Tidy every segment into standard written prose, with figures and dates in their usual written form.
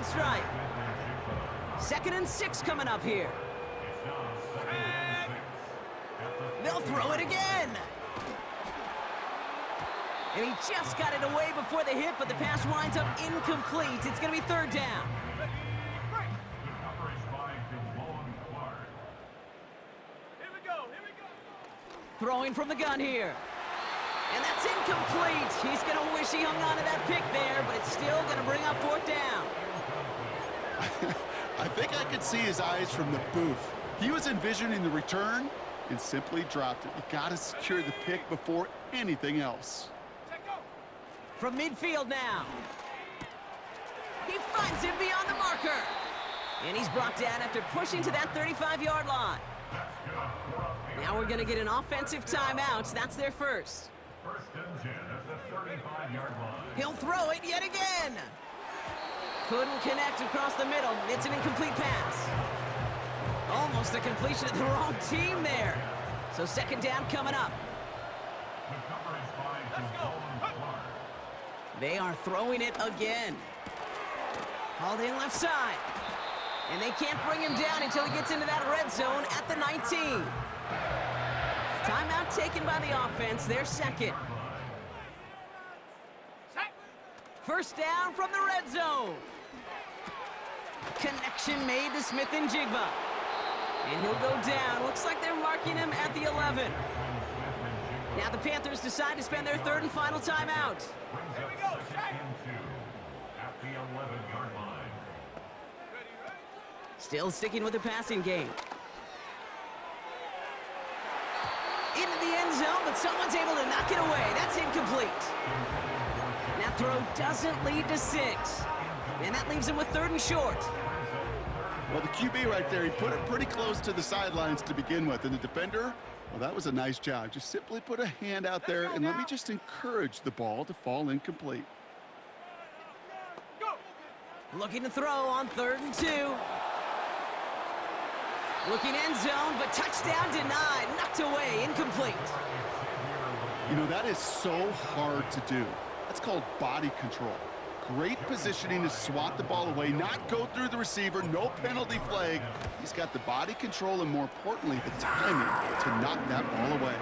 called strike. 2nd and 6 coming up here. They'll throw it again. And he just got it away before the hit, but the pass winds up incomplete. It's going to be 3rd down. Throwing from the gun here. And that's incomplete. He's going to wish he hung on to that pick there, but it's still going to bring up 4th down. I think I could see his eyes from the booth. He was envisioning the return and simply dropped it. You got to secure the pick before anything else. From midfield now. He finds him beyond the marker. And he's brought down after pushing to that 35-yard line. Now we're going to get an offensive timeout. That's their first. 1st and 10 at the 35-yard line. He'll throw it yet again. Couldn't connect across the middle. It's an incomplete pass. Almost a completion of the wrong team there. So 2nd down coming up. They are throwing it again. Hauled in left side. And they can't bring him down until he gets into that red zone at the 19. Timeout taken by the offense, their 2nd. 1st down from the red zone. Connection made to Smith and Jigba. And he'll go down. Looks like they're marking him at the 11. Now the Panthers decide to spend their 3rd and final timeout. Here we go, at the 11-yard line. Still sticking with the passing game. Into the end zone, but someone's able to knock it away. That's incomplete. That throw doesn't lead to 6. And that leaves him with 3rd and short. Well, the QB right there, he put it pretty close to the sidelines to begin with. And the defender, well, that was a nice job. Just simply put a hand out there and let me just encourage the ball to fall incomplete. Looking to throw on 3rd and 2. Looking end zone, but touchdown denied. Knocked away, incomplete. You know, that is so hard to do. That's called body control. Great positioning to swat the ball away, not go through the receiver, no penalty flag. He's got the body control and, more importantly, the timing to knock that ball away.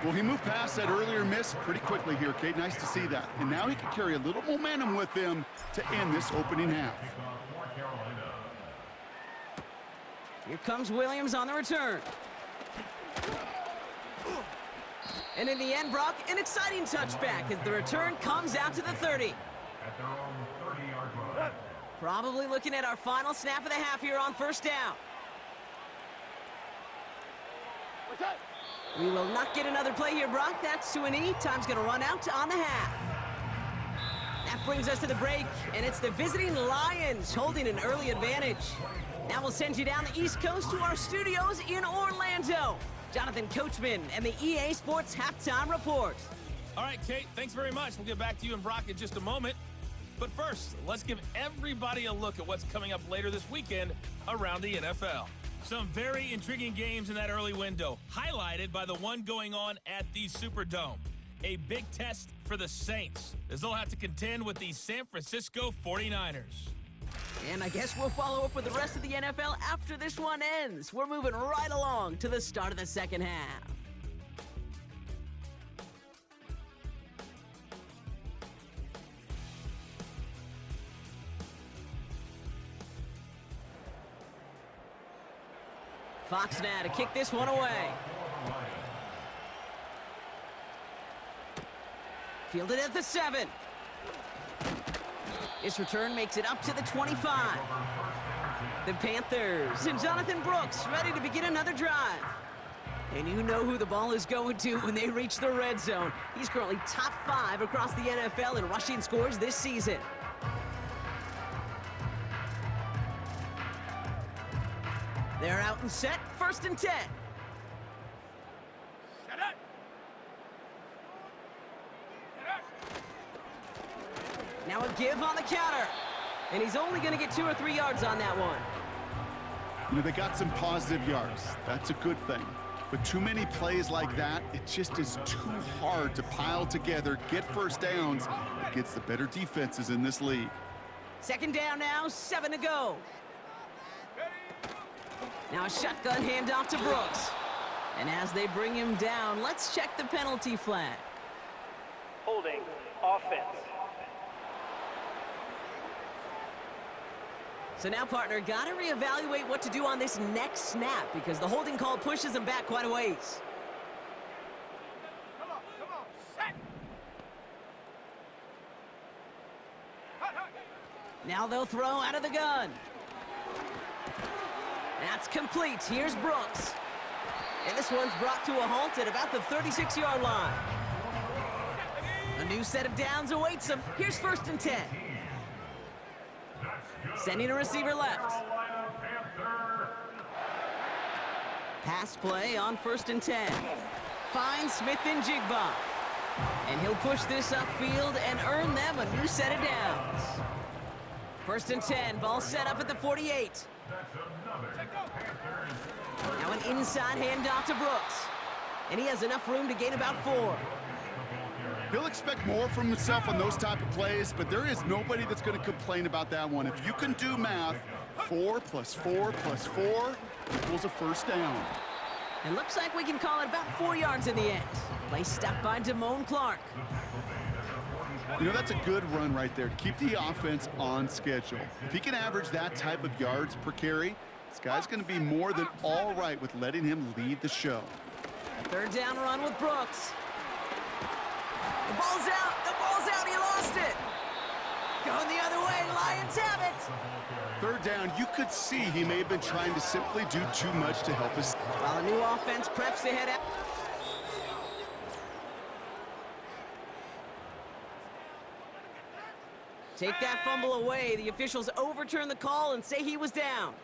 Well, he moved past that earlier miss pretty quickly here, Kate. Nice to see that. And now he can carry a little momentum with him to end this opening half. Here comes Williams on the return. And in the end, Brock, an exciting touchback as the return comes out to the 30. At their own 30-yard line. Probably looking at our final snap of the half here on 1st down. We will not get another play here, Brock. That's to an E. Time's going to run out on the half. That brings us to the break, and it's the visiting Lions holding an early advantage. Now we'll send you down the East Coast to our studios in Orlando. Jonathan Coachman and the EA Sports Halftime Report. All right, Kate, thanks very much. We'll get back to you and Brock in just a moment. But first, let's give everybody a look at what's coming up later this weekend around the NFL. Some very intriguing games in that early window, highlighted by the one going on at the Superdome. A big test for the Saints, as they'll have to contend with the San Francisco 49ers. And I guess we'll follow up with the rest of the NFL after this one ends. We're moving right along to the start of the 2nd half. Fox now to kick this one away. Fielded at the 7. His return makes it up to the 25. The Panthers and Jonathan Brooks ready to begin another drive. And you know who the ball is going to when they reach the red zone. He's currently top 5 across the NFL in rushing scores this season. They're out and set, 1st and 10. Now a give on the counter. And he's only going to get 2 or 3 yards on that one. You know, they got some positive yards. That's a good thing. But too many plays like that, it just is too hard to pile together, get first downs against the better defenses in this league. Second down now, 7 to go. Now a shotgun handoff to Brooks. And as they bring him down, let's check the penalty flag. Holding, offense. So now, partner, got to reevaluate what to do on this next snap because the holding call pushes him back quite a ways. Come on, set. Now they'll throw out of the gun. That's complete. Here's Brooks. And this one's brought to a halt at about the 36-yard line. A new set of downs awaits him. Here's 1st and 10. Sending a receiver left. Pass play on 1st and 10. Finds Smith and Jigba. And he'll push this upfield and earn them a new set of downs. 1st and 10, ball set up at the 48. Now an inside handoff to Brooks. And he has enough room to gain about 4. He'll expect more from himself on those type of plays, but there is nobody that's going to complain about that one. If you can do math, 4 plus 4 plus 4 equals a 1st down. It looks like we can call it about 4 yards in the end. Play stopped by Damone Clark. You know, that's a good run right there to keep the offense on schedule. If he can average that type of yards per carry, this guy's going to be more than all right with letting him lead the show. A 3rd down run with Brooks. The ball's out. The ball's out. He lost it. Going the other way. Lions have it. 3rd down, you could see he may have been trying to simply do too much to help us. While a new offense preps to head out. Take that fumble away. The officials overturn the call and say he was down.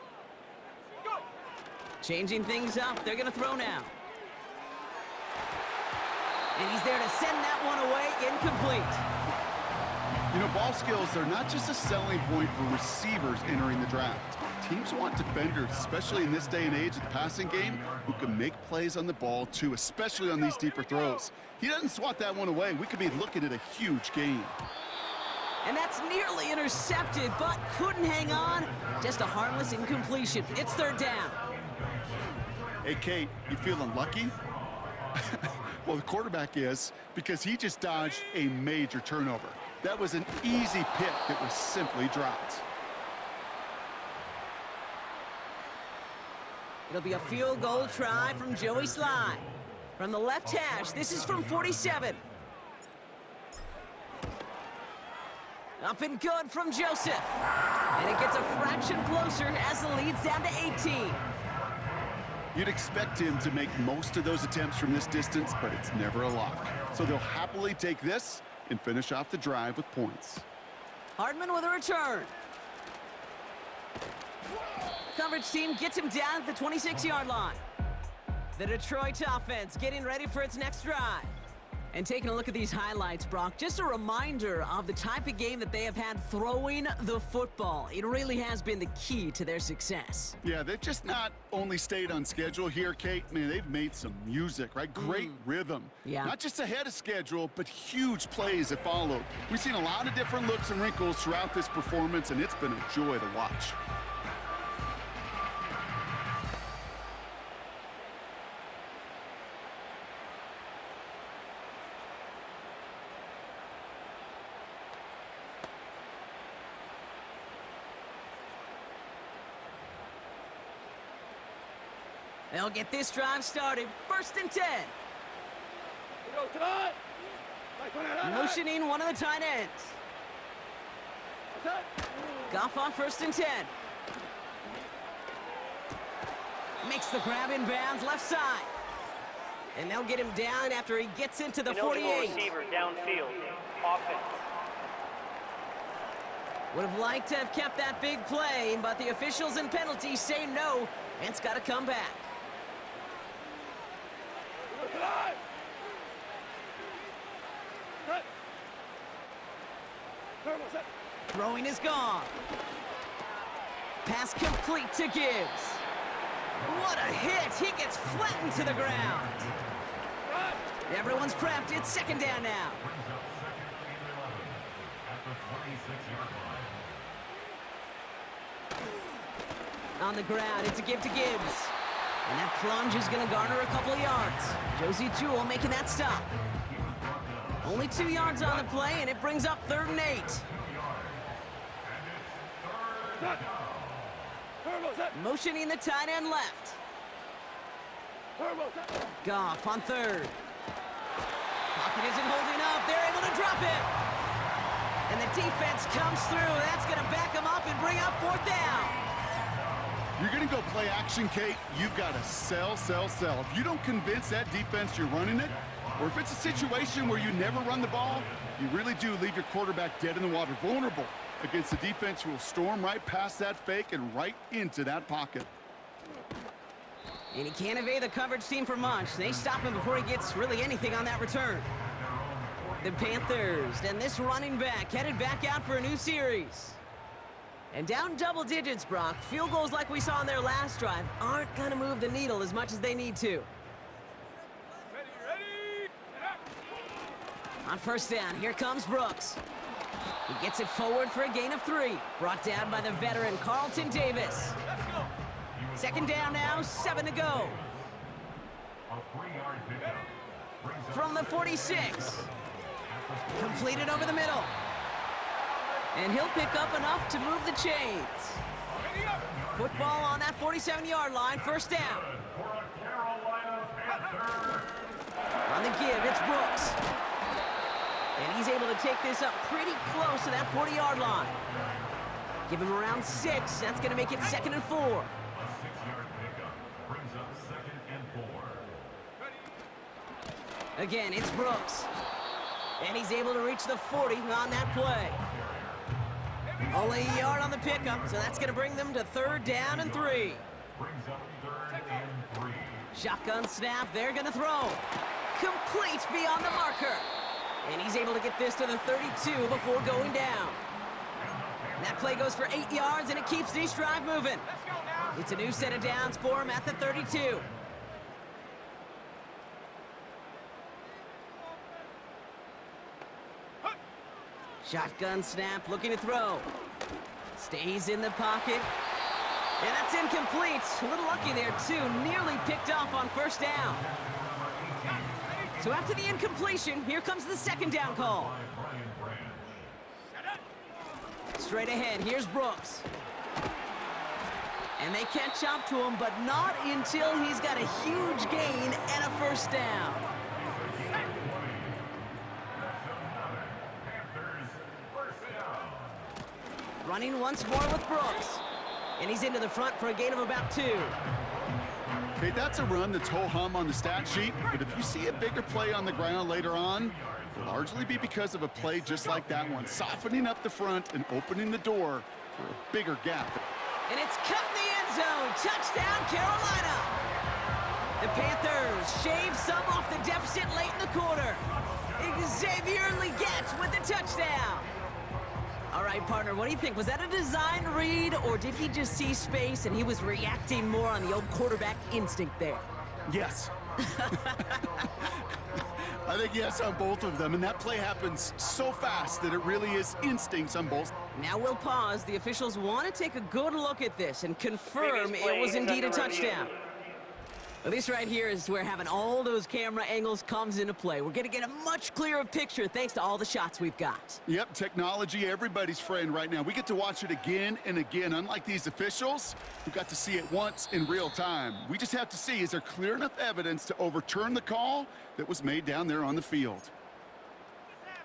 Changing things up. They're going to throw now. And he's there to send that one away. Incomplete. You know, ball skills are not just a selling point for receivers entering the draft. Teams want defenders, especially in this day and age of the passing game, who can make plays on the ball too, especially on these deeper throws. He doesn't swat that one away. We could be looking at a huge gain. And that's nearly intercepted, but couldn't hang on. Just a harmless incompletion. It's 3rd down. Hey, Kate, you feeling lucky? Well, the quarterback is, because he just dodged a major turnover. That was an easy pick that was simply dropped. It'll be a field goal try from Joey Sly. From the left hash, this is from 47. Up and good from Joseph. And it gets a fraction closer as the lead's down to 18. You'd expect him to make most of those attempts from this distance, but it's never a lock. So they'll happily take this and finish off the drive with points. Hardman with a return. Coverage team gets him down at the 26-yard line. The Detroit offense getting ready for its next drive. And taking a look at these highlights, Brock, just a reminder of the type of game that they have had throwing the football. It really has been the key to their success. Yeah, they've just not only stayed on schedule here, Kate. Man, they've made some music, right? Great rhythm. Yeah. Not just ahead of schedule, but huge plays that followed. We've seen a lot of different looks and wrinkles throughout this performance, and it's been a joy to watch. They'll get this drive started. 1st and 10. Motioning one of the tight ends. Goff on 1st and 10. Makes the grab in bounds left side. And they'll get him down after he gets into the 48. Receiver downfield. Offense. Would have liked to have kept that big play, but the officials and penalties say no, and it's got to come back. Throwing is gone. Pass complete to Gibbs. What a hit! He gets flattened to the ground. Everyone's prepped. It's 2nd down now. On the ground, it's a give to Gibbs. And that plunge is going to garner a couple of yards. Josie Jewell making that stop. Only 2 yards on the play, and it brings up 3rd and 8. Motioning the tight end left. Goff on 3rd. Pocket isn't holding up. They're able to drop it. And the defense comes through. That's going to back them up and bring up 4th down. You're going to go play action, Kate. You've got to sell. If you don't convince that defense you're running it, or if it's a situation where you never run the ball, you really do leave your quarterback dead in the water, vulnerable against a defense who will storm right past that fake and right into that pocket. And he can't evade the coverage team for much. They stop him before he gets really anything on that return. The Panthers and this running back headed back out for a new series. And down double digits, Brock. Field goals like we saw on their last drive aren't going to move the needle as much as they need to. On 1st down, here comes Brooks. He gets it forward for a gain of 3. Brought down by the veteran Carlton Davis. 2nd down now, 7 to go. From the 46. Completed over the middle. And he'll pick up enough to move the chains. Football on that 47-yard line, 1st down. On the give, it's Brooks. And he's able to take this up pretty close to that 40-yard line. Give him around 6. That's going to make it 2nd and 4. A 6-yard pickup brings up 2nd and 4. Again, it's Brooks. And he's able to reach the 40 on that play. Only a yard on the pickup, so that's going to bring them to 3rd down and 3. Brings up 3rd and 3. Shotgun snap, they're going to throw. Complete beyond the marker. And he's able to get this to the 32 before going down. And that play goes for 8 yards, and it keeps this drive moving. It's a new set of downs for him at the 32. Shotgun snap, looking to throw. Stays in the pocket. And that's incomplete. A little lucky there, too. Nearly picked off on 1st down. So after the incompletion, here comes the 2nd down call. Straight ahead, here's Brooks. And they catch up to him, but not until he's got a huge gain and a 1st down. Running once more with Brooks. And he's into the front for a gain of about 2. Okay, that's a run that's ho-hum on the stat sheet, but if you see a bigger play on the ground later on, it'll largely be because of a play just like that one, softening up the front and opening the door for a bigger gap. And it's cut in the end zone. Touchdown, Carolina. The Panthers shave some off the deficit late in the quarter. Xavier Legette with the touchdown. All right, partner, what do you think? Was that a design read, or did he just see space and he was reacting more on the old quarterback instinct there? Yes. I think yes on both of them, and that play happens so fast that it really is instincts on both. Now we'll pause. The officials want to take a good look at this and confirm it was indeed a touchdown. Well, this right here is where having all those camera angles comes into play. We're going to get a much clearer picture thanks to all the shots we've got. Yep, technology, everybody's friend right now. We get to watch it again and again. Unlike these officials, who got to see it once in real time. We just have to see, is there clear enough evidence to overturn the call that was made down there on the field?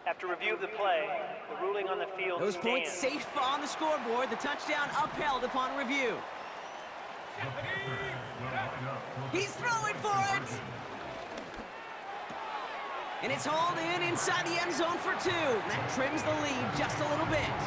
After review of the play, the ruling on the field Those points stands. safe on the scoreboard. The touchdown upheld upon review. He's throwing for it. And it's hauled in inside the end zone for 2. That trims the lead just a little bit.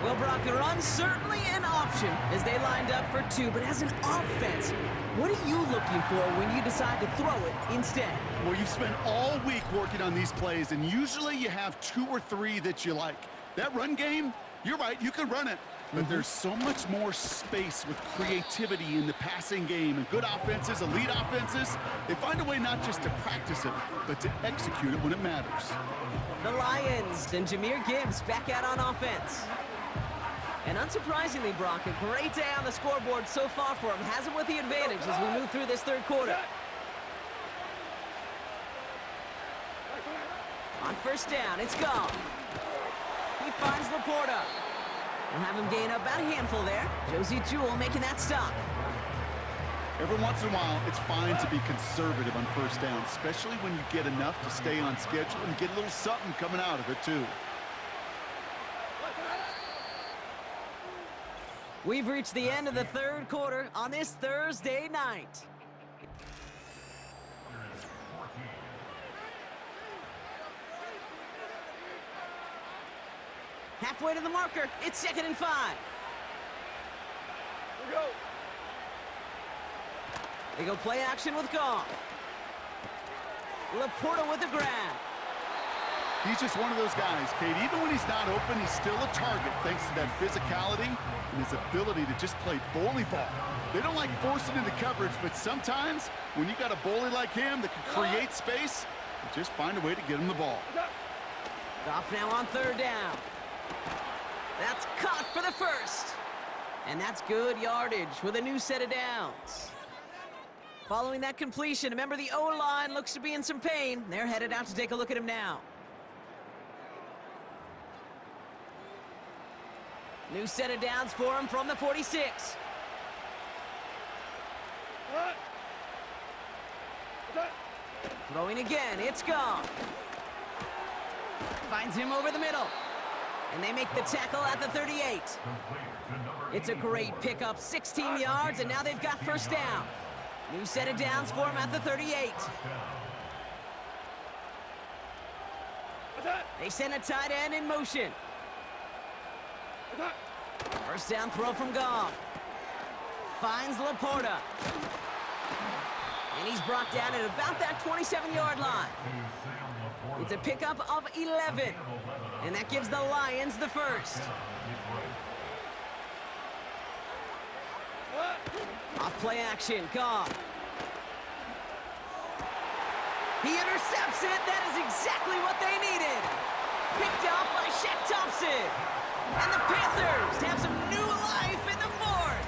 Well, Brock, the run's certainly an option as they lined up for 2. But as an offense, what are you looking for when you decide to throw it instead? Well, you've spent all week working on these plays, and usually you have 2 or 3 that you like. That run game, you're right, you can run it. But there's so much more space with creativity in the passing game. And good offenses, elite offenses, they find a way not just to practice it, but to execute it when it matters. The Lions and Jahmyr Gibbs back out on offense. And unsurprisingly, Brock, a great day on the scoreboard so far for him. Has him with the advantage as we move through this third quarter. On first down, it's Goff. He finds Laporta. We'll have him gain about a handful there. Josie Jewell making that stop. Every once in a while, it's fine to be conservative on first down, especially when you get enough to stay on schedule and get a little something coming out of it, too. We've reached the end of the third quarter on this Thursday night. Halfway to the marker, it's 2nd and 5. Here we go. They go play action with Goff. Laporta with the grab. He's just one of those guys, Kate. Even when he's not open, he's still a target thanks to that physicality and his ability to just play bully ball. They don't like forcing into coverage, but sometimes when you got a bully like him that can create space, you just find a way to get him the ball. Goff now on third down. That's caught for the first. And that's good yardage with a new set of downs. Following that completion, remember the O-line looks to be in some pain. They're headed out to take a look at him now. New set of downs for him from the 46. Throwing again, it's Goff. Finds him over the middle. And they make the tackle at the 38. It's a great pickup, 16 yards, and now they've got first down. New set of downs for him at the 38. They send a tight end in motion. First down throw from Goff. Finds Laporta. And he's brought down at about that 27-yard line. It's a pickup of 11. And that gives the Lions the first. Off play action, Goff. He intercepts it. That is exactly what they needed. Picked up by Shaq Thompson. And the Panthers have some new life in the fourth.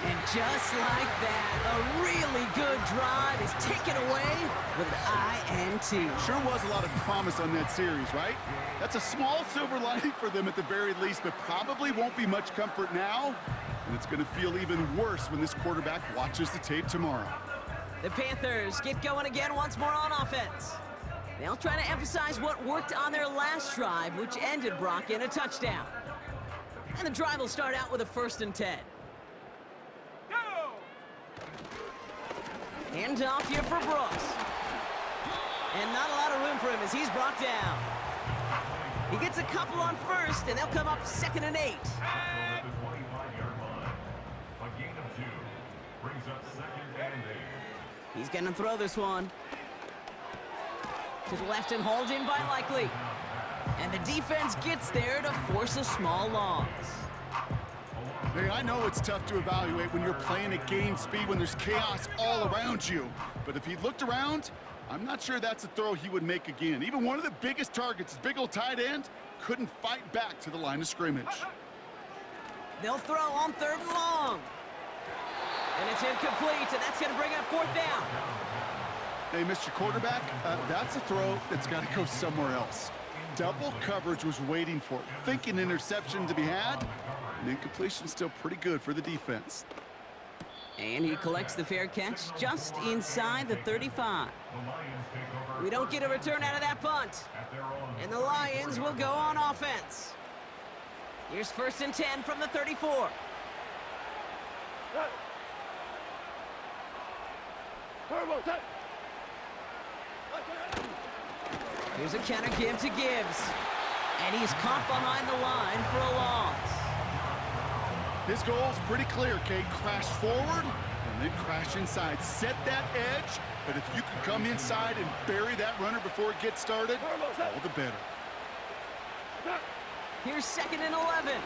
And just like that, a really good drive is taken away with an INT. Sure was a lot of promise on that series, right? That's a small silver lining for them at the very least, but probably won't be much comfort now. And it's going to feel even worse when this quarterback watches the tape tomorrow. The Panthers get going again once more on offense. They'll try to emphasize what worked on their last drive, which ended, Brock, in a touchdown. And the drive will start out with a 1st and 10. Go! Hand off here for Brooks. And not a lot of room for him as he's brought down. He gets a couple on first, and they'll come up 2nd and 8. He's going to throw this one. To the left and hauled in by Likely. And the defense gets there to force a small loss. Hey, I know it's tough to evaluate when you're playing at game speed when there's chaos all around you. But if he looked around, I'm not sure that's a throw he would make again. Even one of the biggest targets, his big old tight end, couldn't fight back to the line of scrimmage. They'll throw on 3rd and long. And it's incomplete, and that's going to bring up 4th down. Hey, Mr. Quarterback, that's a throw that's got to go somewhere else. Double coverage was waiting for it, thinking interception to be had, and incompletion still pretty good for the defense. And he collects the fair catch just inside the 35. We don't get a return out of that punt. And the Lions will go on offense. Here's 1st and 10 from the 34. Here's a counter give to Gibbs. And he's caught behind the line for a loss. His goal's pretty clear, Kate. Crash forward and then crash inside. Set that edge, but if you can come inside and bury that runner before it gets started, all the better. Here's 2nd and 11.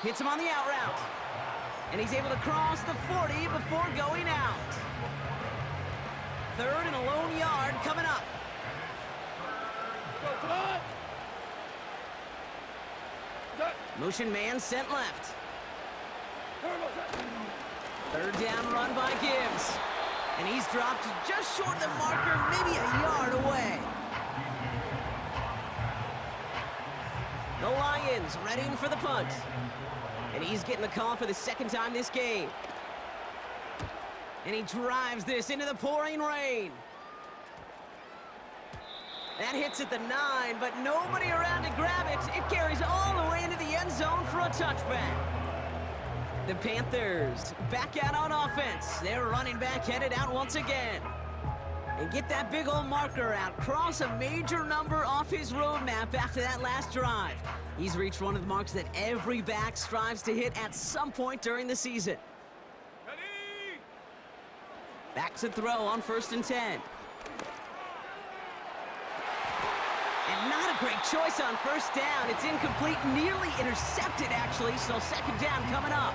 Hits him on the out route. And he's able to cross the 40 before going out. 3rd and a lone yard coming up. Motion man sent left. Third down run by Gibbs. And he's dropped just short of the marker, maybe a yard away. The Lions readying for the punt. And he's getting the call for the second time this game. And he drives this into the pouring rain. That hits at the 9, but nobody around to grab it. It carries all the way into the end zone for a touchback. The Panthers back out on offense. Their running back headed out once again. And get that big old marker out. Cross a major number off his roadmap after that last drive. He's reached one of the marks that every back strives to hit at some point during the season. Ready? Back to throw on 1st and 10. And not a great choice on 1st down. It's incomplete, nearly intercepted actually, so 2nd down coming up.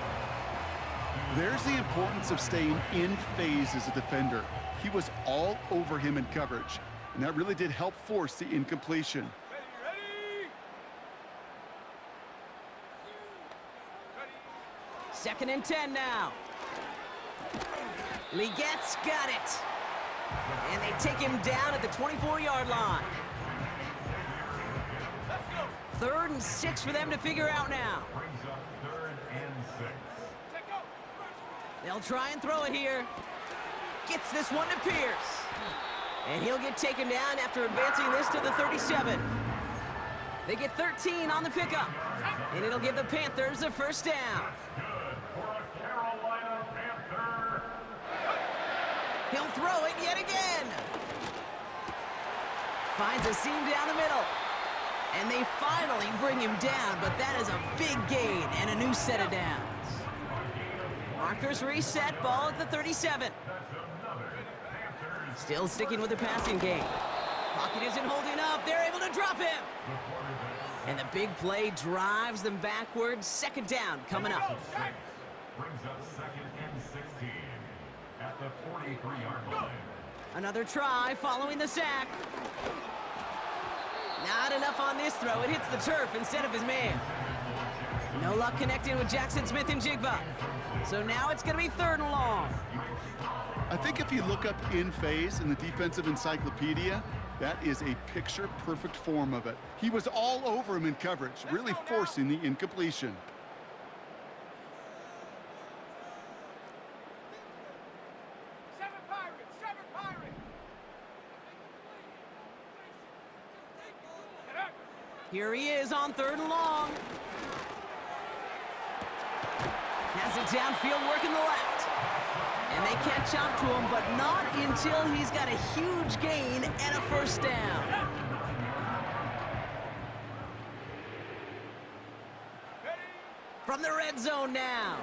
There's the importance of staying in phase as a defender. He was all over him in coverage, and that really did help force the incompletion. Ready? 2nd and 10 now. Legette's got it. And they take him down at the 24-yard line. 3rd and 6 for them to figure out now. Brings up 3rd and 6. They'll try and throw it here. Gets this one to Pierce. And he'll get taken down after advancing this to the 37. They get 13 on the pickup. And it'll give the Panthers a 1st down. Good for a Carolina Panther. He'll throw it yet again. Finds a seam down the middle. And they finally bring him down, but that is a big gain and a new set of downs. Markers reset, ball at the 37. Still sticking with the passing game. Pocket isn't holding up. They're able to drop him. And the big play drives them backwards. 2nd down coming up. Brings up 2nd and 16 at the 43-yard line. Another try following the sack. Not enough on this throw. It hits the turf instead of his man. No luck connecting with Jackson Smith and Jigba. So now it's going to be 3rd and long. I think if you look up in phase in the defensive encyclopedia, that is a picture-perfect form of it. He was all over him in coverage, really forcing the incompletion. Here he is on 3rd and long. Has it downfield working the left. And they catch up to him, but not until he's got a huge gain and a 1st down. From the red zone now.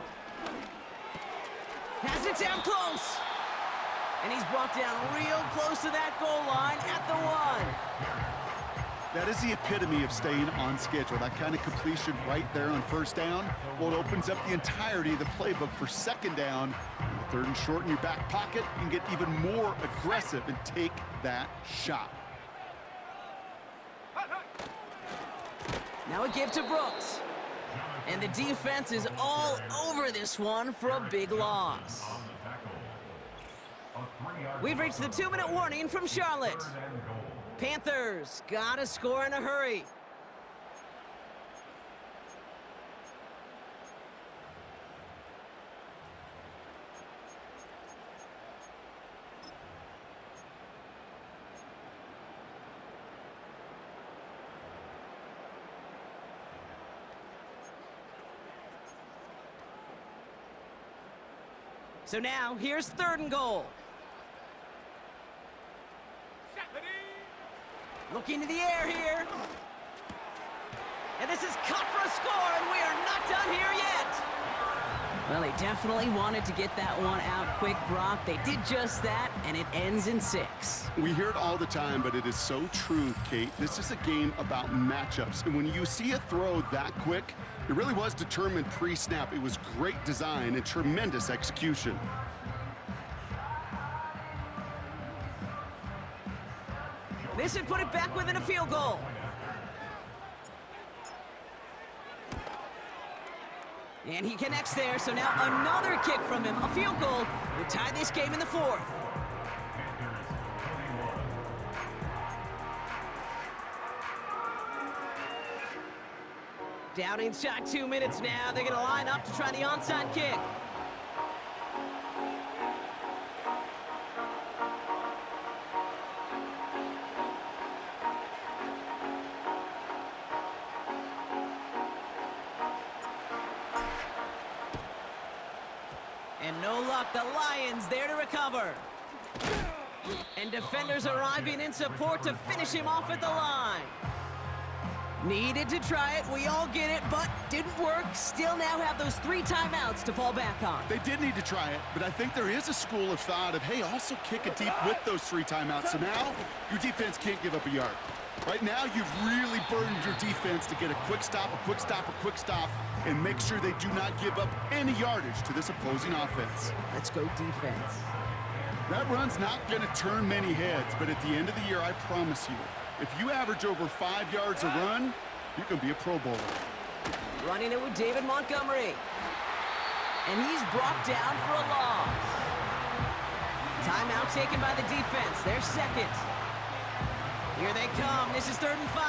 Has it down close. And he's brought down real close to that goal line at the 1. That is the epitome of staying on schedule. That kind of completion right there on 1st down. Well, it opens up the entirety of the playbook for 2nd down. 3rd and short in your back pocket, you can get even more aggressive and take that shot. Now a give to Brooks. And the defense is all over this one for a big loss. We've reached the 2-minute warning from Charlotte. Panthers gotta score in a hurry. So now, here's 3rd and goal. Looking to the air here. And this is cut for a score, and we are not done here yet. Well, they definitely wanted to get that one out quick, Brock. They did just that, and it ends in 6. We hear it all the time, but it is so true, Kate. This is a game about matchups, and when you see a throw that quick, it really was determined pre-snap. It was great design and tremendous execution. This should put it back within a field goal. And he connects there, so now another kick from him. A field goal would tie this game in the fourth. Down inside 2 minutes now. They're going to line up to try the onside kick. And no luck, the Lions there to recover. And defenders arriving in support to finish him off at the line. Needed to try it, we all get it, but didn't work. Still now have those 3 timeouts to fall back on. They did need to try it, but I think there is a school of thought of, hey, also kick it deep with those 3 timeouts. So now your defense can't give up a yard. Right now, you've really burdened your defense to get a quick stop, a quick stop, a quick stop, and make sure they do not give up any yardage to this opposing offense. Let's go defense. That run's not going to turn many heads, but at the end of the year, I promise you, if you average over 5 yards a run, you can be a Pro Bowler. Running it with David Montgomery. And he's brought down for a loss. Timeout taken by the defense. Their second. Here they come. This is 3rd and 5.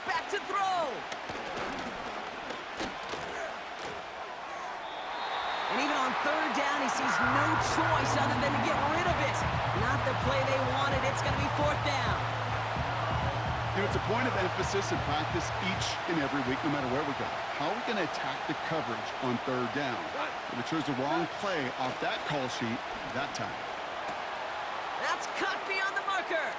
Back to throw. And even on 3rd down, he sees no choice other than to get rid of it. Not the play they wanted. It's going to be 4th down. You know, it's a point of emphasis in practice each and every week, no matter where we go. How are we going to attack the coverage on 3rd down? We chose the wrong play off that call sheet that time. That's cut beyond the marker.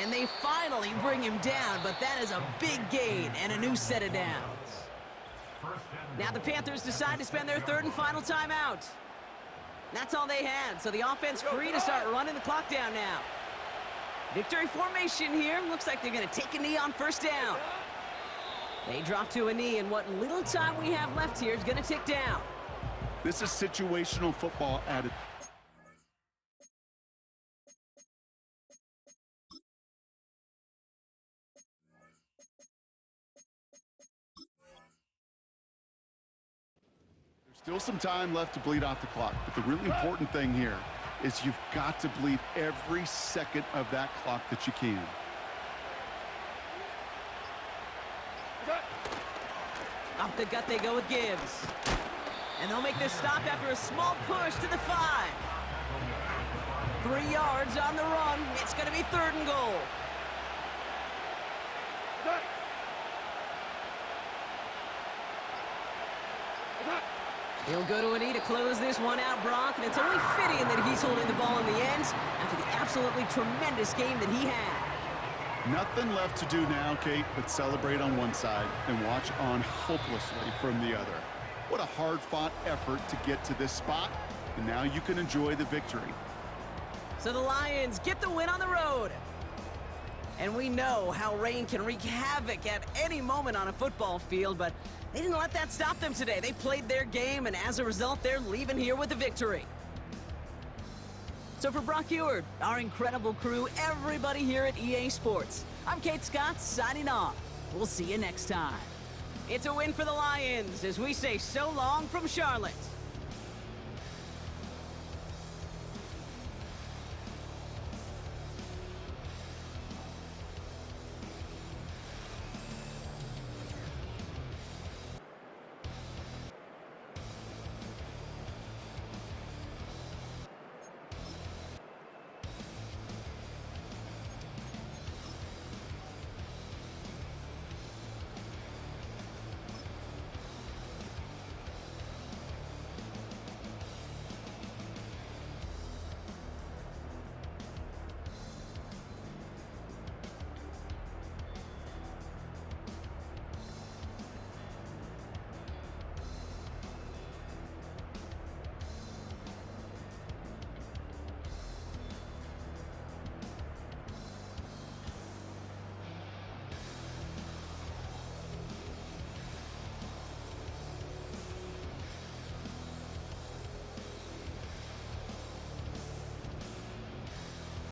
And they finally bring him down, but that is a big gain and a new set of downs. Now the Panthers decide to spend their 3rd and final timeout. That's all they had, so the offense free to start running the clock down now. Victory formation here. Looks like they're going to take a knee on 1st down. They drop to a knee, and what little time we have left here is going to tick down. This is situational football at its Still some time left to bleed off the clock, but the really important thing here is you've got to bleed every second of that clock that you can. Off the gut they go with Gibbs. And they'll make this stop after a small push to the 5. 3 yards on the run. It's going to be 3rd and goal. He'll go to a knee to close this one out, Brock, and it's only fitting that he's holding the ball in the end after the absolutely tremendous game that he had. Nothing left to do now, Kate, but celebrate on one side and watch on hopelessly from the other. What a hard-fought effort to get to this spot, and now you can enjoy the victory. So the Lions get the win on the road. And we know how rain can wreak havoc at any moment on a football field, but they didn't let that stop them today. They played their game, and as a result, they're leaving here with a victory. So for Brock Eward, our incredible crew, everybody here at EA Sports, I'm Kate Scott signing off. We'll see you next time. It's a win for the Lions as we say so long from Charlotte.